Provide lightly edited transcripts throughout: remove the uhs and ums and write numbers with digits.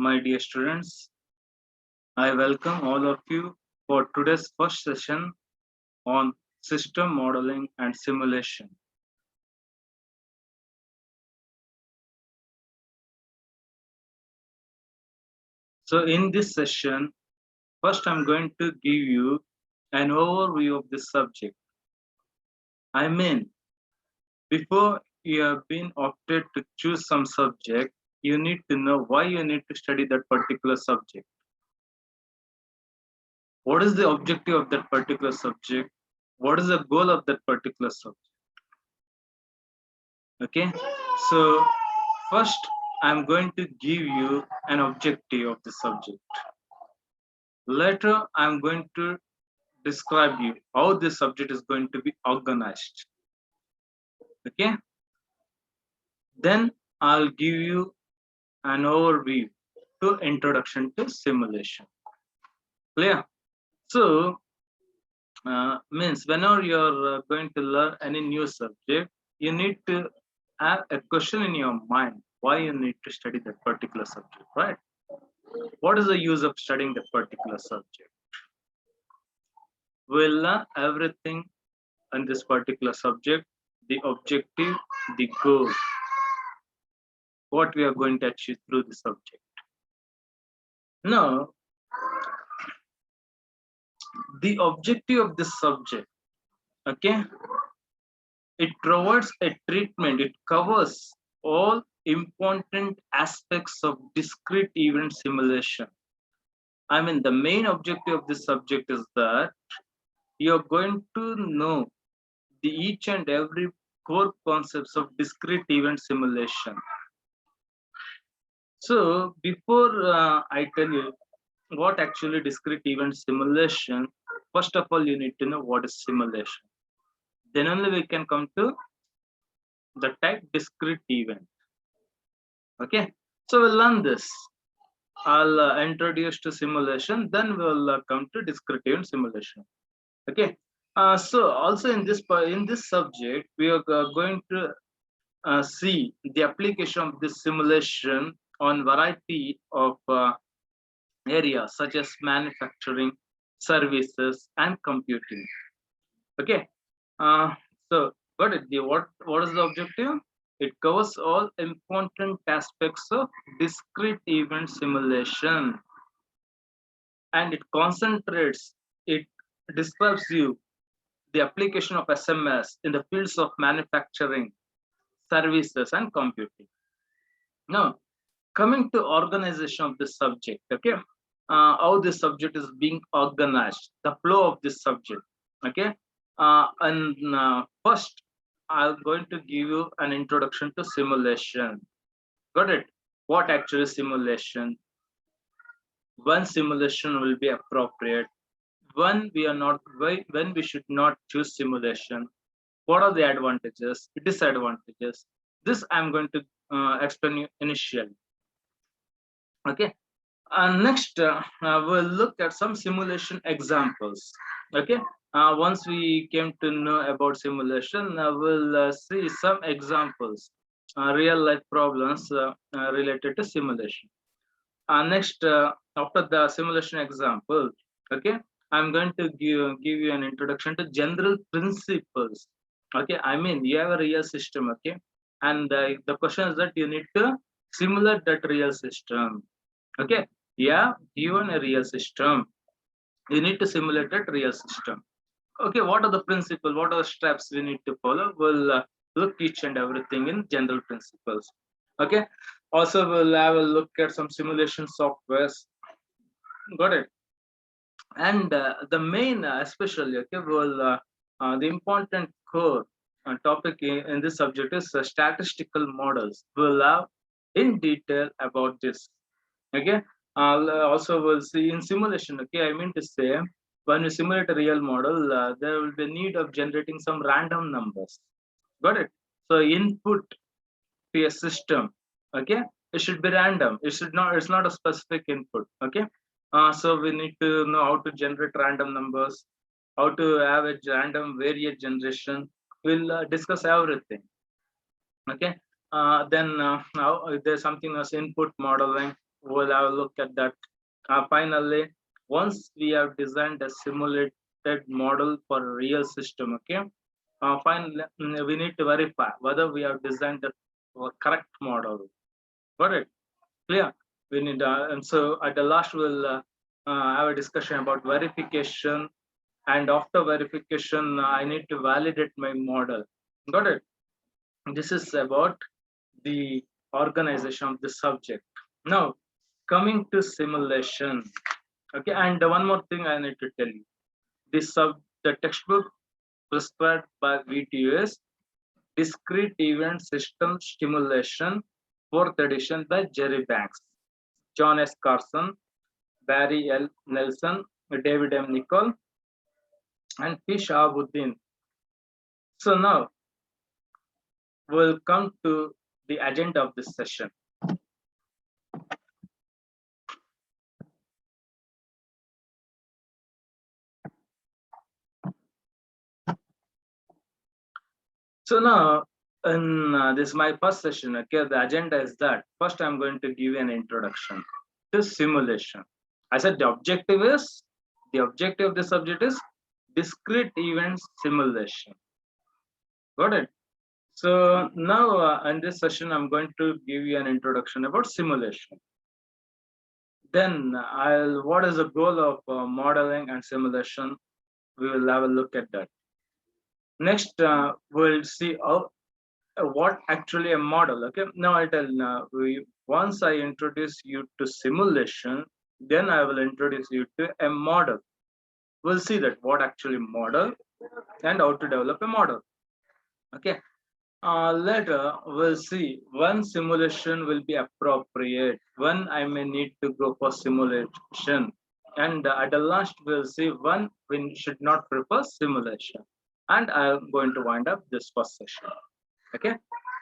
My dear students, I welcome all of you for today's first session on system modeling and simulation. So in this session, first I'm going to give you an overview of this subject. I mean, before you have been opted to choose some subject, you need to know why you need to study that particular subject. What is the objective of that particular subject? What is the goal of that particular subject? Okay, so first I'm going to give you an objective of the subject. Later I'm going to describe you how this subject is going to be organized. Okay, then I'll give you an overview to introduction to simulation. Clear? So means whenever you're going to learn any new subject, you need to have a question in your mind why you need to study that particular subject, right? What is the use of studying that particular subject? We'll learn everything on this particular subject, the objective, the goal, what we are going to achieve through the subject. Now, the objective of this subject, okay, it provides a treatment, it covers all important aspects of discrete event simulation. I mean, the main objective of this subject is that you're going to know the each and every core concepts of discrete event simulation. So before I tell you what actually discrete event simulation, first of all, you need to know what is simulation. Then only we can come to the type discrete event. Okay, so we'll learn this. I'll introduce to simulation, then we'll come to discrete event simulation. Okay, so also in this subject, we are going to see the application of this simulation on variety of areas such as manufacturing, services, and computing. Okay, so got it. What is the objective? It covers all important aspects of discrete event simulation, and it concentrates. It describes you the application of SMS in the fields of manufacturing, services, and computing. Now, coming to organization of this subject, okay, how this subject is being organized, the flow of this subject, okay, and first I'm going to give you an introduction to simulation. Got it? What actually simulation? When simulation will be appropriate? When we are not, when we should not choose simulation? What are the advantages, disadvantages? This I'm going to explain you initially. Okay, next we'll look at some simulation examples. Okay, once we came to know about simulation, we'll see some examples, real life problems related to simulation. Next, after the simulation example, okay, I'm going to give you an introduction to general principles. Okay, I mean, you have a real system, okay, and the question is that you need to simulate that real system. Okay, yeah, given a real system, you need to simulate that real system. Okay, what are the principles? What are the steps we need to follow? We'll look each and everything in general principles. Okay, also we'll have a look at some simulation softwares. Got it? And the main, especially, okay, the important core topic in this subject is statistical models. We'll have in detail about this. Okay, also we'll see in simulation. Okay, I mean to say, when you simulate a real model, there will be a need of generating some random numbers. Got it? So input to a system, okay, it should be random. It should not, it's not a specific input. Okay, so we need to know how to generate random numbers, how to have a random variate generation. We'll discuss everything. Okay, then now there's something as input modeling. we'll have a look at that. Finally, once we have designed a simulated model for a real system, okay, finally we need to verify whether we have designed the correct model. Got it? Clear? We need, and so at the last we'll have a discussion about verification, and after verification, I need to validate my model. Got it? This is about the organization of the subject. Now, coming to simulation. Okay, and one more thing I need to tell you. The textbook prescribed by VTUS, Discrete Event System Stimulation, 4th edition by Jerry Banks, John S. Carson, Barry L. Nelson, David M. Nichol, and P. Shahabuddin. So now, we'll come to the agenda of this session. So now, in this is my first session. Okay, the agenda is that first I'm going to give you an introduction to simulation. I said the objective of the subject is discrete event simulation. Got it? So now in this session, I'm going to give you an introduction about simulation. Then what is the goal of modeling and simulation? We will have a look at that. Next, we'll see what actually a model. Okay, now once I introduce you to simulation, then I will introduce you to a model. We'll see that what actually model and how to develop a model. Okay, later we'll see when simulation will be appropriate, when I may need to go for simulation, and at the last we'll see when we should not prefer simulation. And I'm going to wind up this first session. Okay,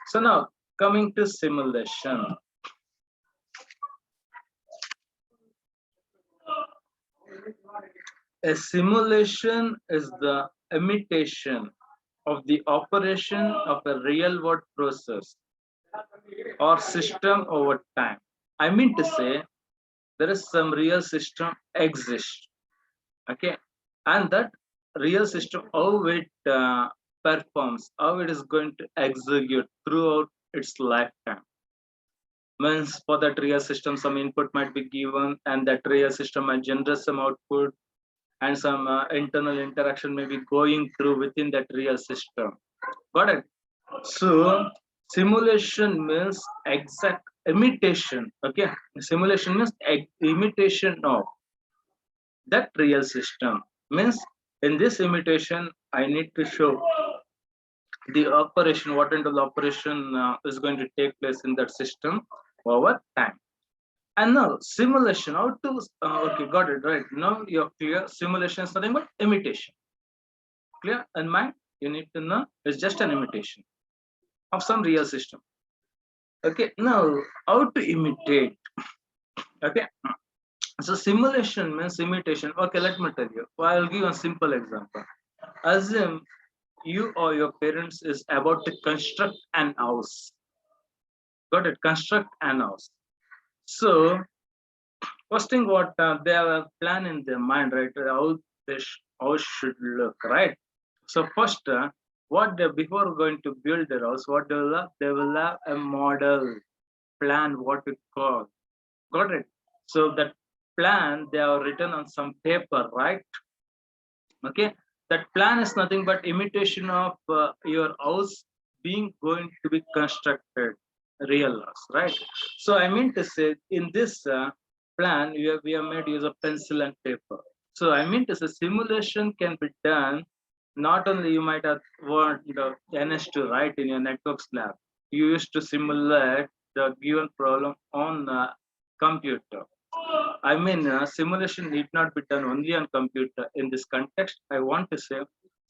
so now coming to simulation. A simulation is the imitation of the operation of a real world process or system over time. I mean to say, there is some real system exists. Okay, and that real system, how it performs, how it is going to execute throughout its lifetime. Means for that real system, some input might be given, and that real system might generate some output, and some internal interaction may be going through within that real system. Got it? So simulation means exact imitation. Okay, simulation means imitation of that real system. Means in this imitation, I need to show the operation, what kind of operation is going to take place in that system over time. And now simulation, how to okay, got it right. Now you're clear. Simulation is nothing but imitation. Clear in mind? You need to know it's just an imitation of some real system. Okay, now how to imitate? Okay, so simulation means imitation. Okay, let me tell you. I'll give a simple example. Assume you or your parents is about to construct an house. Got it? Construct an house. So first thing, what they have a plan in their mind, right? How this house should look, right? So first, before going to build their house, what they will have a model plan, what we call. Got it? So that plan they are written on some paper, right? Okay, that plan is nothing but imitation of your house being going to be constructed, real house, right? So I mean to say, in this plan, we have made use of pencil and paper. So I mean to say, simulation can be done. Not only you might have want the NS to write in your networks lab, you used to simulate the given problem on the computer. I mean, simulation need not be done only on computer. In this context, I want to say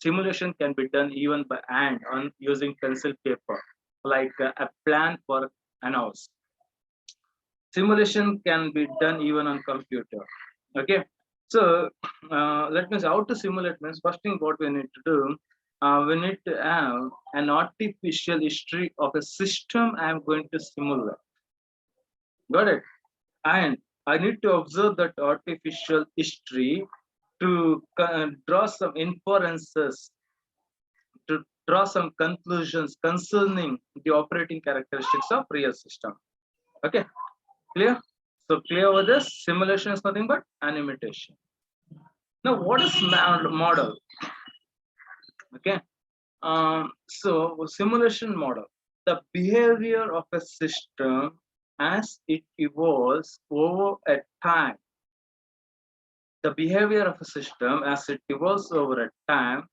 simulation can be done even by hand on using pencil paper, like a plan for an house. Simulation can be done even on computer. Okay, so let me say how to simulate means first thing what we need to do, we need to have an artificial history of a system I am going to simulate. Got it? and I need to observe that artificial history to draw some inferences, to draw some conclusions concerning the operating characteristics of real system. Okay, clear? So clear over this, simulation is nothing but an imitation. Now, what is model? Okay, so simulation model, the behavior of a system as it evolves over a time. The behavior of a system as it evolves over a time,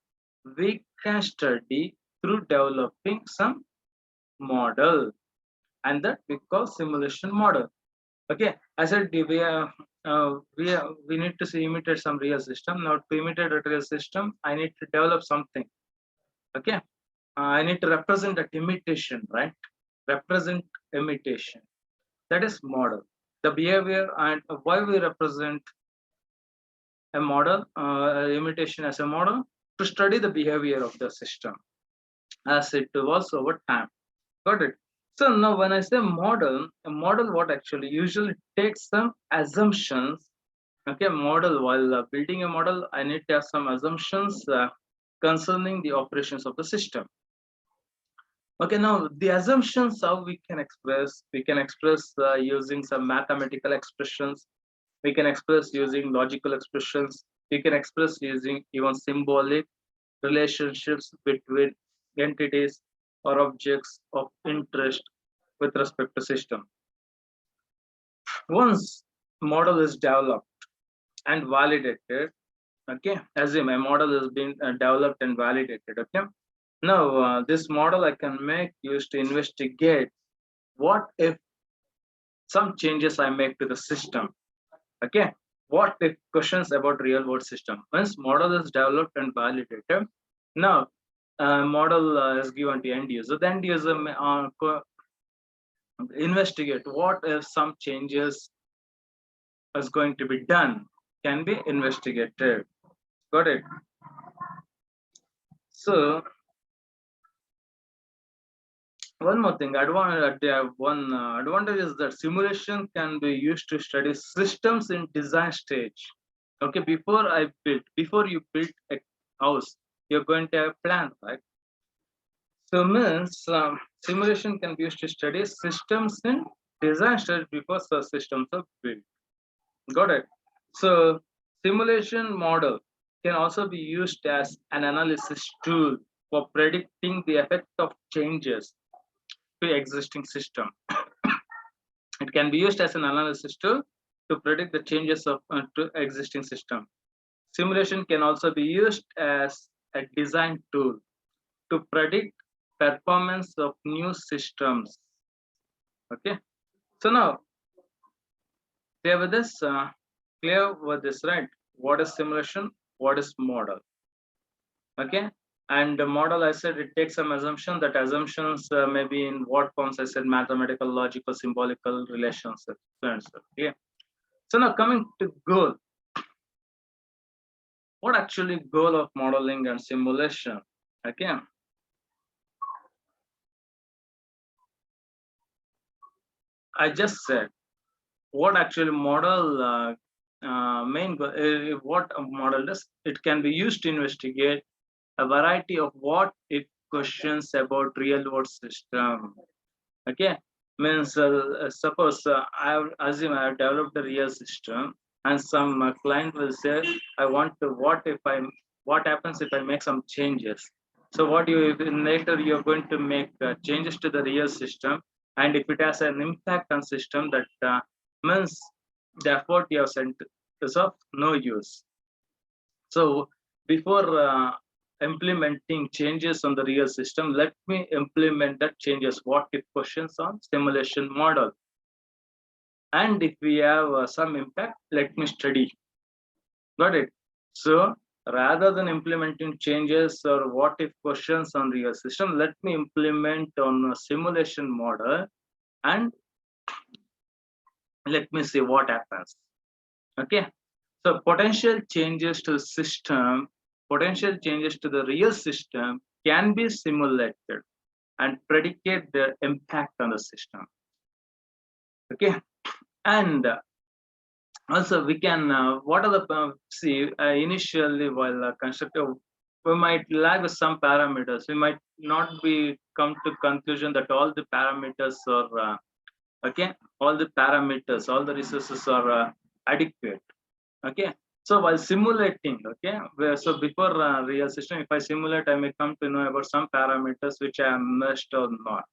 we can study through developing some model, and that we call simulation model. Okay, I said we need to imitate some real system. Now to imitate a real system, I need to develop something. Okay, I need to represent that imitation, right? Represent imitation. That is model. The behavior and why we represent a model, imitation as a model, to study the behavior of the system as it evolves over time. Got it? So now when I say model, a model what actually usually takes some assumptions. Okay, model, while building a model, I need to have some assumptions concerning the operations of the system. Okay, now the assumptions how we can express using some mathematical expressions, we can express using logical expressions, we can express using even symbolic relationships between entities or objects of interest with respect to system. Once model is developed and validated, okay, assume a model has been developed and validated, okay. Now this model I can make use to investigate what if some changes I make to the system. Okay, what if questions about real world system. Once model is developed and validated, now model is given to end user. The end user may investigate what if some changes is going to be done, can be investigated. Got it? So one more thing, advantage is that simulation can be used to study systems in design stage. Okay, before you build a house, you're going to have a plan, right? So means simulation can be used to study systems in design stage before the systems are built. Got it? So simulation model can also be used as an analysis tool for predicting the effect of changes to existing system. It can be used as an analysis tool to predict the changes of to existing system. Simulation can also be used as a design tool to predict performance of new systems. Okay, so now clear with this, right? What is simulation? What is model? Okay, and the model, I said, it takes some assumption. That assumptions may be in what forms? I said mathematical, logical, symbolical relations. Okay, so now coming to goal. What actually goal of modeling and simulation? Okay, I just said what actually model main goal, what a model does. It can be used to investigate a variety of what if questions about real world system. Okay, means suppose I assume I have developed a real system, and some client will say, I want to, what happens if I make some changes. So what you later you're going to make changes to the real system, and if it has an impact on system, that means the effort you have sent is of no use. So before implementing changes on the real system, let me implement that changes what if questions on simulation model. And if we have some impact, let me study. Got it? So rather than implementing changes or what if questions on real system, let me implement on a simulation model and let me see what happens. Okay, so potential changes to the system, potential changes to the real system can be simulated and predicate their impact on the system. Okay, And also we can, what are the, see, initially while constructing, we might lag with some parameters. We might not be come to conclusion that all the parameters are, okay, all the parameters, all the resources are adequate. Okay, so while simulating, okay, so before real system, if I simulate, I may come to know about some parameters which I missed or not.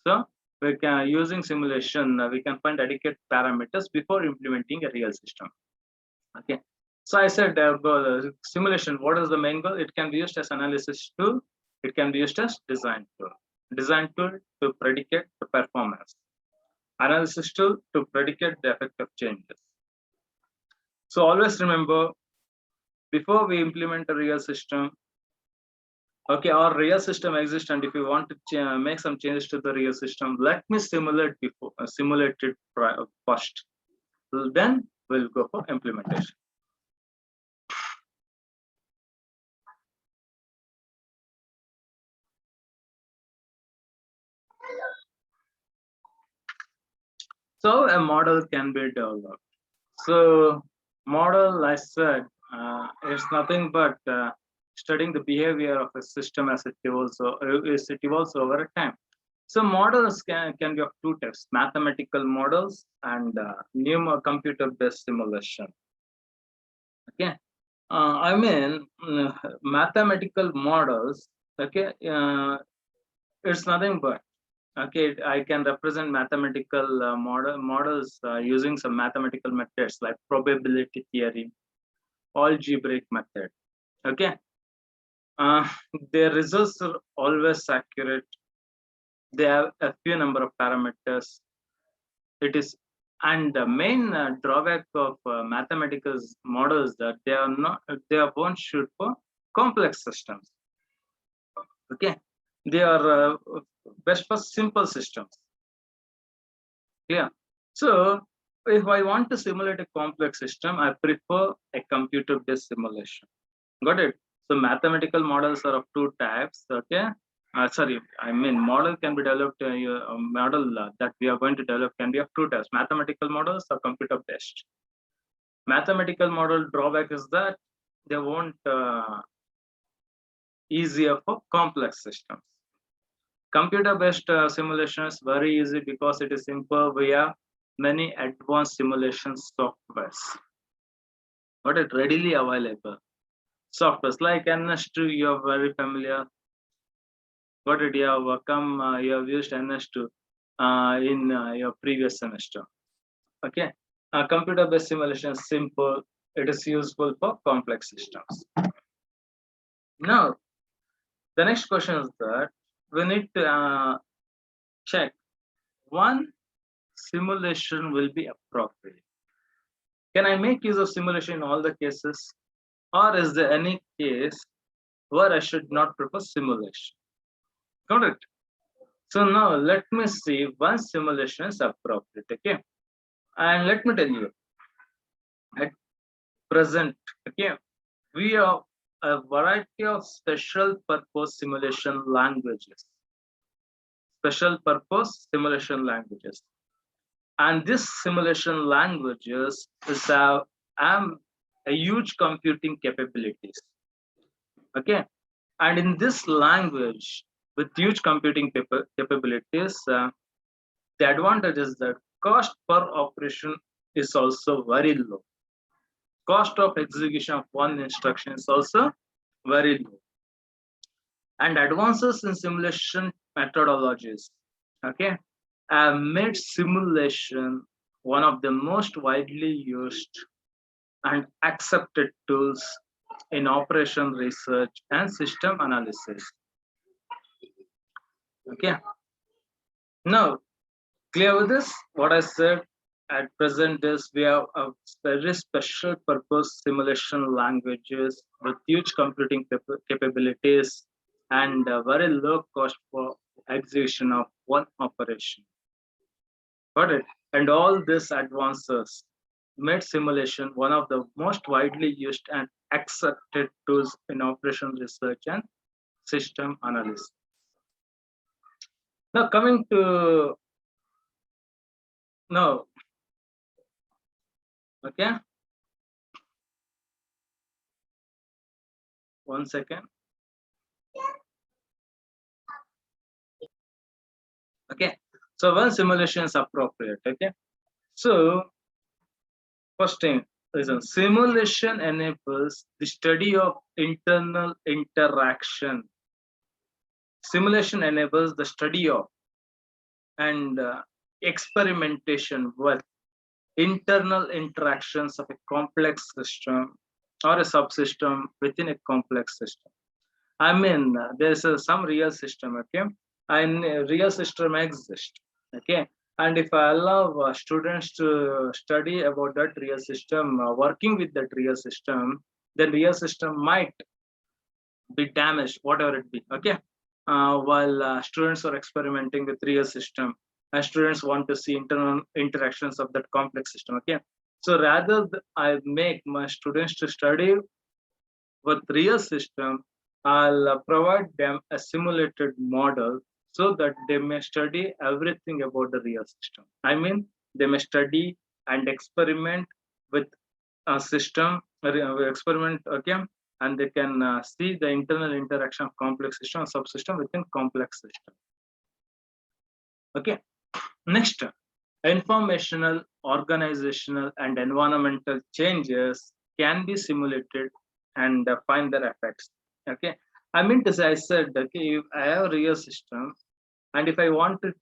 So we can, using simulation, we can find adequate parameters before implementing a real system. Okay, so I said simulation, what is the main goal? It can be used as analysis tool, it can be used as design tool. Design tool to predicate the performance, analysis tool to predicate the effect of changes. So always remember, before we implement a real system, okay, our real system exists, and if you want to make some changes to the real system, let me simulate before, simulate it first. Then we'll go for implementation. So a model can be developed. So model, I said, is nothing but studying the behavior of a system as it evolves, over time. So models can be of two types: mathematical models and computer-based simulation. Okay, I mean, mathematical models. Okay, it's nothing but, okay, I can represent mathematical models using some mathematical methods like probability theory, algebraic method. Okay, uh, their results are always accurate. They have a few number of parameters. It is, and the main drawback of mathematical models that they are not, they are born shoot for complex systems. Okay, they are best for simple systems. Yeah. So if I want to simulate a complex system, I prefer a computer-based simulation. Got it? So mathematical models are of two types. Okay. Sorry, I mean model can be developed. A model that we are going to develop can be of two types: mathematical models or computer-based. Mathematical model drawback is that they won't easier for complex systems. Computer-based simulation is very easy because it is simple via many advanced simulation softwares. But it readily available. Softwares like NS2, you are very familiar. What did you have come? You have used NS2 in your previous semester. Okay. Computer-based simulation is simple. It is useful for complex systems. Now, the next question is that we need to check one simulation will be appropriate. Can I make use of simulation in all the cases? Or is there any case where I should not prefer simulation? Got it? So now let me see one simulation is appropriate. Okay. And let me tell you, at present, okay, we have a variety of special purpose simulation languages. Special purpose simulation languages. And this simulation languages have a huge computing capabilities. Okay, and in this language with huge computing capabilities, the advantage is that cost per operation is also very low. Cost of execution of one instruction is also very low. And advances in simulation methodologies, okay, have made simulation one of the most widely used and accepted tools in operation research and system analysis. Okay. Now, clear with this? What I said at present is we have a very special purpose simulation languages with huge computing capabilities and a very low cost for execution of one operation. Got it? And all these advances made simulation one of the most widely used and accepted tools in operation research and system analysis. Now coming to, now Okay, 1 second. Okay, so when simulation is appropriate. Okay, so first thing is a simulation enables the study of internal interaction. Simulation enables the study of and experimentation with internal interactions of a complex system or a subsystem within a complex system. I mean, there's some real system, okay, and a real system exists, okay. And if I allow students to study about that real system, working with that real system, then real system might be damaged, whatever it be, okay. While students are experimenting with real system, and students want to see internal interactions of that complex system, okay. So rather, I make my students to study with real system, I'll provide them a simulated model so that they may study everything about the real system. I mean, they may study and experiment with a system, experiment, okay, and they can see the internal interaction of complex system and subsystem within complex system. Okay, next, informational, organizational, and environmental changes can be simulated and find their effects. Okay, I mean to say, I said, okay, if I have a real system, and if I want to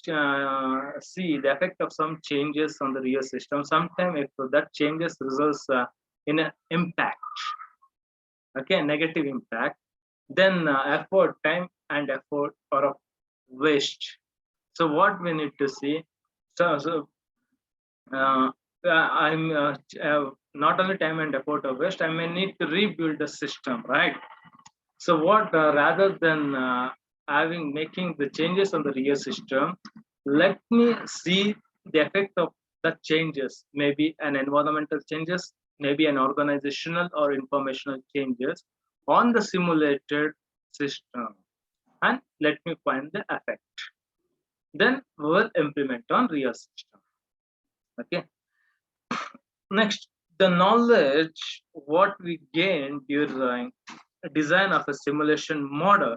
see the effect of some changes on the real system, sometime if that changes results in an impact, okay, negative impact, then effort, time, and effort are of waste. So what we need to see, so uh, I'm not only time and effort of waste, I may need to rebuild the system, right? So what rather than having making the changes on the real system, let me see the effect of the changes, maybe an environmental changes, maybe an organizational or informational changes on the simulated system, and let me find the effect. Then we'll implement on real system. Okay. Next, the knowledge what we gain during design of a simulation model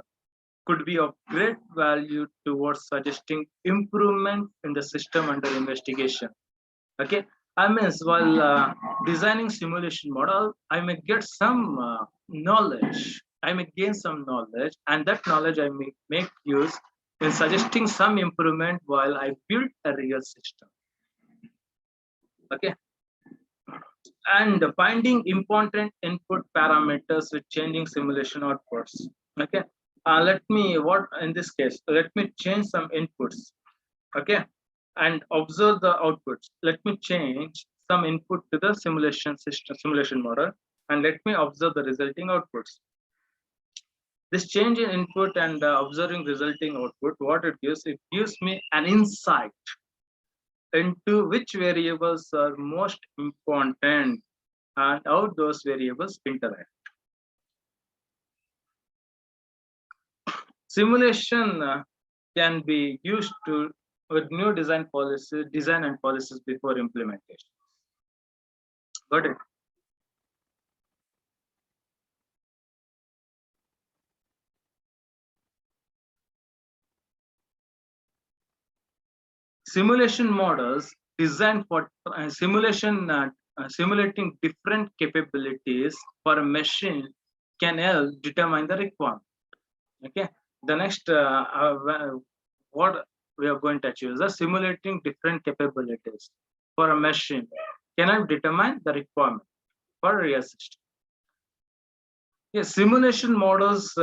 could be of great value towards suggesting improvement in the system under investigation. Okay, I mean, while designing simulation model, I may get some knowledge. I may gain some knowledge, and that knowledge I may make use in suggesting some improvement while I build a real system. Okay, and finding important input parameters with changing simulation outputs. Okay, let me what in this case, let me change some inputs, okay, and observe the outputs. Let me change some input to the simulation system, simulation model, and let me observe the resulting outputs. This change in input and observing resulting output, what it gives me an insight into which variables are most important and how those variables interact. Simulation can be used to with new design and policies before implementation. Got it? Simulation models designed for simulating different capabilities for a machine can help determine the requirement. Okay, the next what we are going to achieve is the simulating different capabilities for a machine can help determine the requirement for a real system. Yes, simulation models.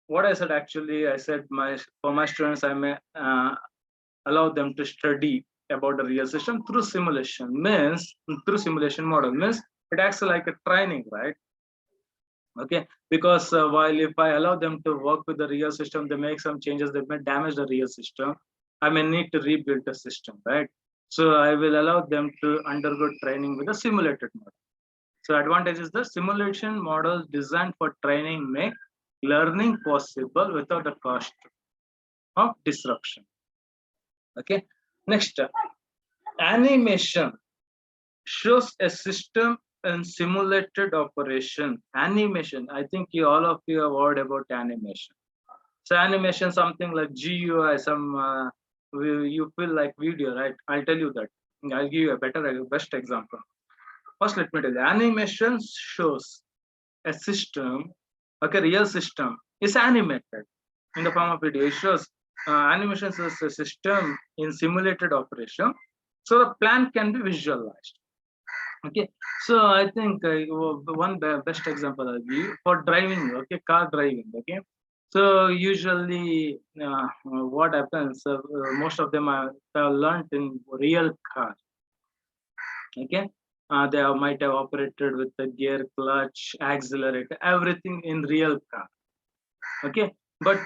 What I said actually, I said for my students, I may allow them to study about the real system through simulation. Means through simulation model means it acts like a training, right? Okay, because while if I allow them to work with the real system, they make some changes that may damage the real system. I may need to rebuild the system, right? So I will allow them to undergo training with a simulated model. So advantage is the simulation models designed for training make learning possible without the cost of disruption. Okay. Next, animation shows a system in simulated operation. Animation. I think all of you have heard about animation. So animation, something like GUI, you feel like video, right? I'll tell you that. I'll give you a best example. First, let me tell you, animation shows a system, okay, real system is animated in the form of video. It shows animation is a system in simulated operation, so the plan can be visualized. Okay, so I think best example I'll give you for driving. Okay, car driving. Okay, so usually what happens? Most of them are learned in real car. Okay, they might have operated with the gear, clutch, accelerator, everything in real car. Okay, but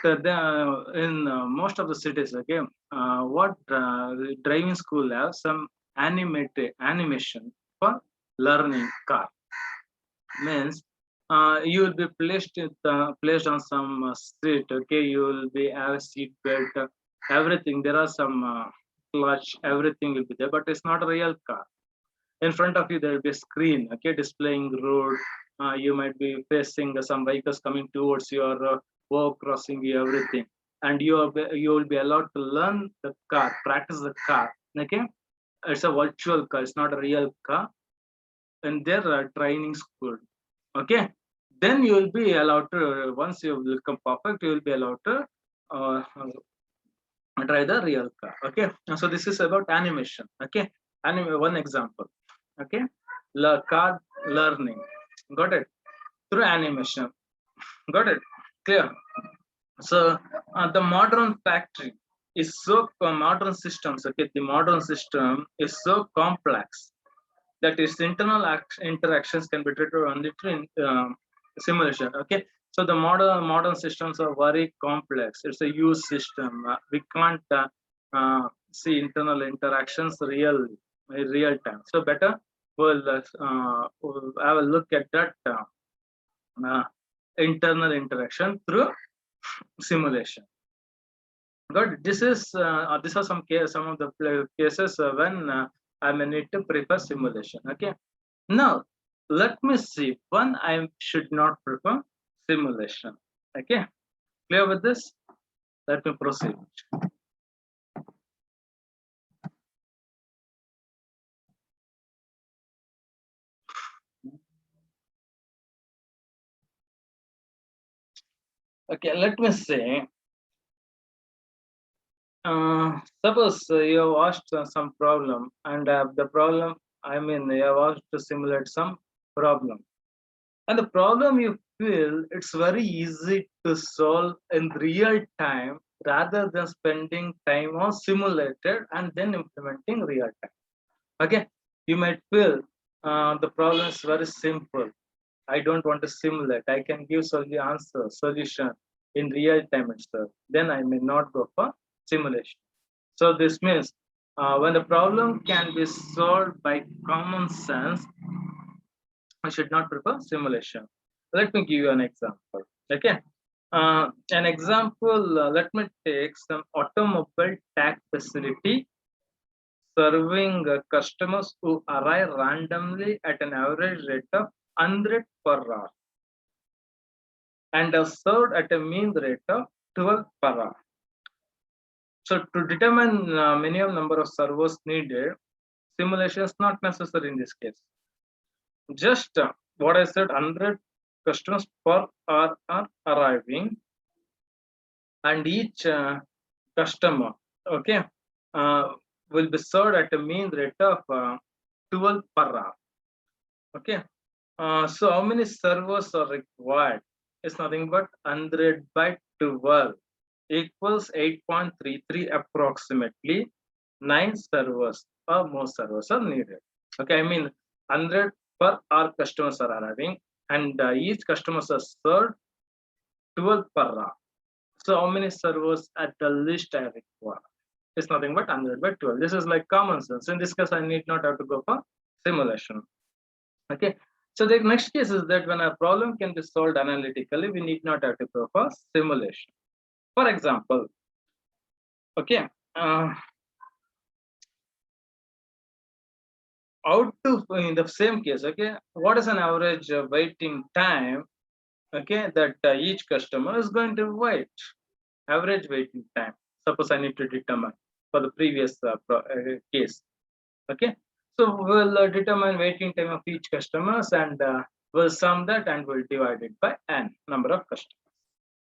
in most of the cities, okay, what driving school have some animated animation for learning car. Means you will be placed on some seat. Okay, you will be have a seat belt, everything. There are some clutch, everything will be there, but it's not a real car. In front of you there will be a screen, okay, displaying road. You might be facing some vehicles coming towards you, or walk crossing you, everything, and you will be allowed to learn the car, practice the car. Okay, it's a virtual car, it's not a real car, in their training school. Okay, then you will be allowed to, once you become perfect, you will be allowed to uh, try the real car. Okay, so this is about animation. Okay, one example. Okay, car learning, got it, through animation. Got it, clear? So the modern factory is so modern systems. Okay, the modern system is so complex that its internal interactions can be treated only through simulation. Okay, so the modern systems are very complex. It's a huge system. We can't see internal interactions really in real time. So better we'll have a look at that uh, internal interaction through simulation. Good. These are some of the cases when I may need to prefer simulation. Okay. Now let me see when I should not prefer simulation. Okay. Clear with this? Let me proceed. Okay. Let me say. Suppose you have asked some problem, and the problem, I mean, you have asked to simulate some problem, and the problem you feel it's very easy to solve in real time rather than spending time on simulated and then implementing real time. Okay, you might feel the problem is very simple. I don't want to simulate. I can give solution in real time itself. Then I may not go for simulation. So this means when the problem can be solved by common sense, I should not prefer simulation. Let me give you an example. Okay. An example, let me take some automobile tag facility serving customers who arrive randomly at an average rate of 100 per hour and are served at a mean rate of 12 per hour. So to determine minimum number of servers needed, simulation is not necessary in this case. Just what I said, 100 customers per hour are arriving, and each customer, okay, will be served at a mean rate of 12 per hour. Okay, so how many servers are required? It's nothing but 100 by 12 equals 8.33 approximately. 9 servers or more servers are needed. Okay, I mean 100 per hour customers are arriving, and each customers are served 12 per hour. So how many servers at the least I require? It's nothing but 100 by 12. This is like common sense. In this case, I need not have to go for simulation. Okay. So the next case is that when a problem can be solved analytically, we need not have to go for simulation. For example, okay, out to in the same case, okay, what is an average waiting time, okay, that each customer is going to wait, average waiting time. Suppose I need to determine for the previous case, okay. So we'll determine waiting time of each customers and we'll sum that and we'll divide it by n number of customers.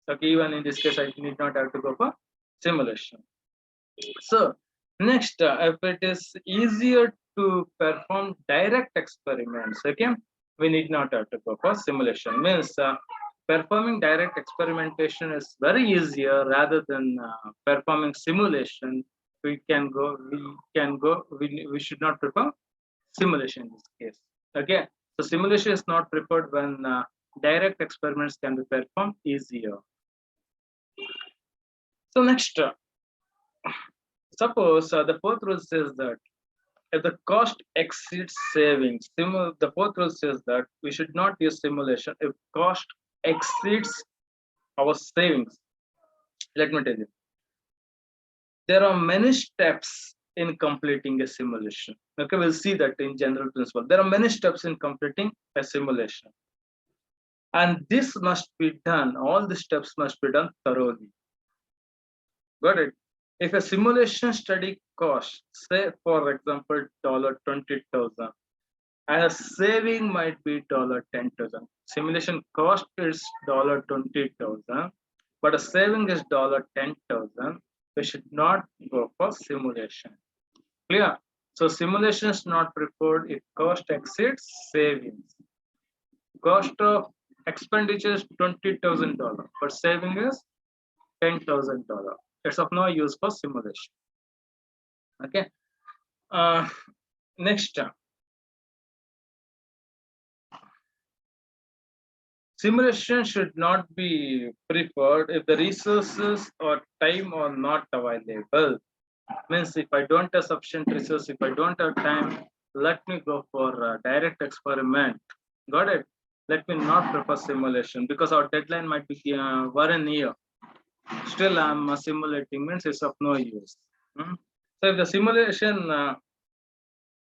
Okay, even in this case, I need not have to go for simulation. So next, if it is easier to perform direct experiments, okay, we need not have to go for simulation. Means performing direct experimentation is very easier rather than performing simulation. We should not prefer simulation in this case. Okay, so simulation is not preferred when direct experiments can be performed easier. So next, suppose the fourth rule says that if the cost exceeds savings, the fourth rule says that we should not use simulation if cost exceeds our savings. Let me tell you, there are many steps in completing a simulation. Okay, we'll see that in general principle. There are many steps in completing a simulation. And this must be done, all the steps must be done thoroughly. Got it? If a simulation study costs, say for example, $20,000, and a saving might be $10,000. Simulation cost is $20,000, but a saving is $10,000. We should not go for simulation. Clear? So simulation is not preferred if cost exceeds savings. Cost of expenditure is $20,000, but saving is $10,000. It's of no use for simulation. Okay. Next, simulation should not be preferred if the resources or time are not available. Means if I don't have sufficient resources, if I don't have time, let me go for direct experiment. Got it? Let me not prefer simulation because our deadline might be 1 year. Still, I'm simulating, means it's of no use. So if the simulation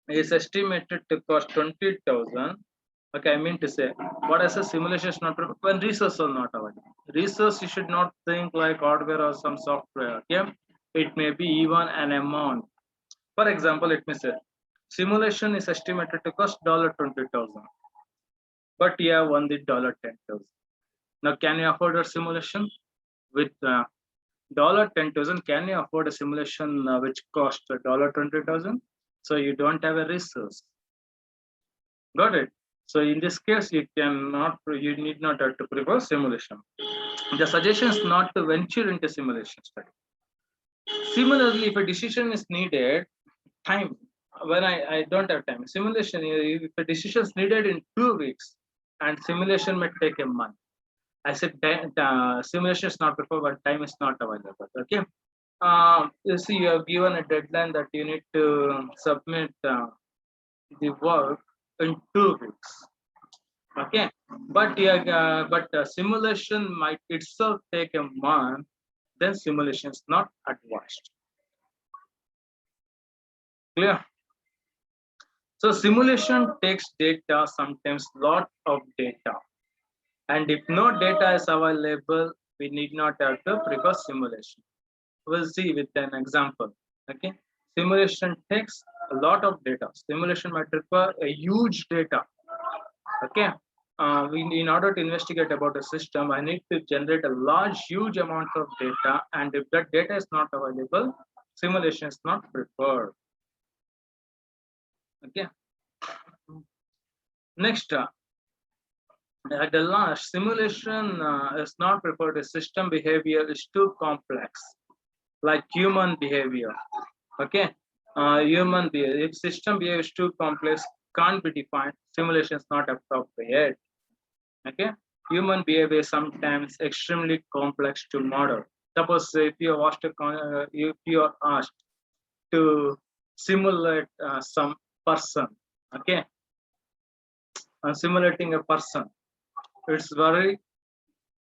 is estimated to cost 20,000, okay, I mean to say, what I say, simulation is not when resources are not available. Resource, you should not think like hardware or some software. Okay, it may be even an amount. For example, let me say, simulation is estimated to cost $20,000, but you have only $10,000. Now, can you afford a simulation with $10,000? Can you afford a simulation which costs $20,000? So you don't have a resource. Got it? So in this case, you need not have to prefer simulation. The suggestion is not to venture into simulation study. Similarly, if a decision is needed, time, when I don't have time, simulation, if a decision is needed in 2 weeks and simulation may take a month, I said simulation is not preferred, but time is not available. Okay. You see, you have given a deadline that you need to submit the work in 2 weeks. Okay, but simulation might itself take a month, then simulation is not advised. Clear? So simulation takes data, sometimes lot of data, and if no data is available, we need not have to prefer simulation. We'll see with an example. Okay, simulation takes a lot of data. Simulation might require a huge data. Okay, in order to investigate about a system, I need to generate a huge amount of data, and if that data is not available, simulation is not preferred. Okay. Next, at the last, simulation is not preferred if system behavior is too complex, like human behavior. Okay, human behavior. If system behavior is too complex, can't be defined, simulation is not appropriate. Okay, human behavior is sometimes extremely complex to model. Suppose if you are asked to simulate some person, okay, simulating a person, it's very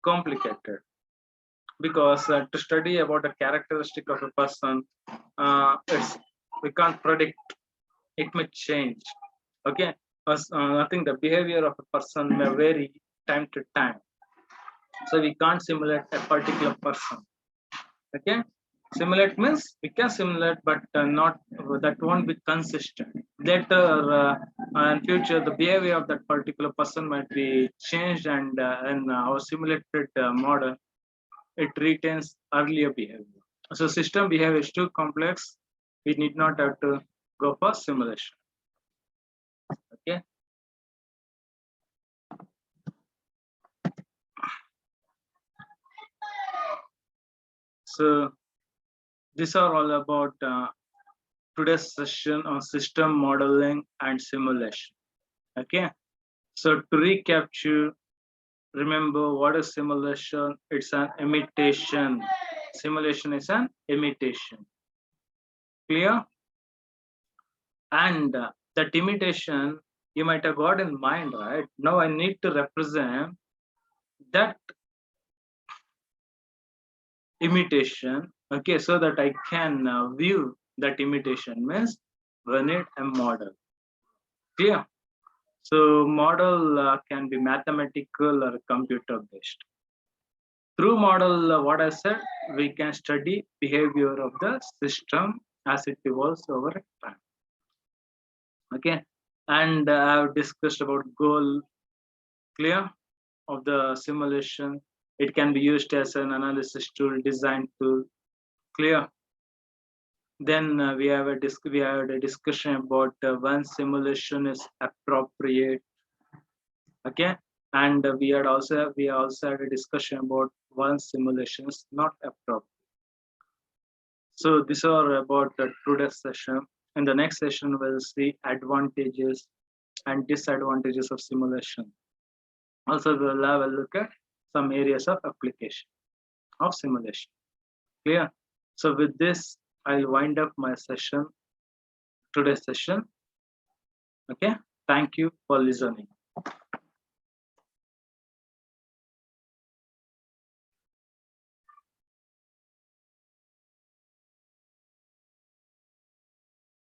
complicated because to study about a characteristic of a person, we can't predict. It may change. Okay, I think the behavior of a person may vary time to time, so we can't simulate a particular person. Okay, simulate means we can simulate, but not that won't be consistent. Later in future, the behavior of that particular person might be changed, and in our simulated model, it retains earlier behavior. So system behavior is too complex. We need not have to go for simulation. Okay. So these are all about today's session on system modeling and simulation. Okay. So to recap, remember what is simulation? It's an imitation. Simulation is an imitation. Clear? And that imitation you might have got in mind, right? Now I need to represent that imitation, okay, so that I can view that imitation means we need a model. Clear? So model can be mathematical or computer based. Through model, what I said, we can study behavior of the system as it evolves over time. Okay, and I've discussed about goal. Clear? Of the simulation, it can be used as an analysis tool, design tool. Clear? Then we had a discussion about when simulation is appropriate. Okay, and we also had a discussion about when simulation is not appropriate. So these are about the today's session. In the next session, we'll see advantages and disadvantages of simulation. Also, we'll have a look at some areas of application of simulation. Clear? So with this, I'll wind up my session, today's session. Okay, thank you for listening.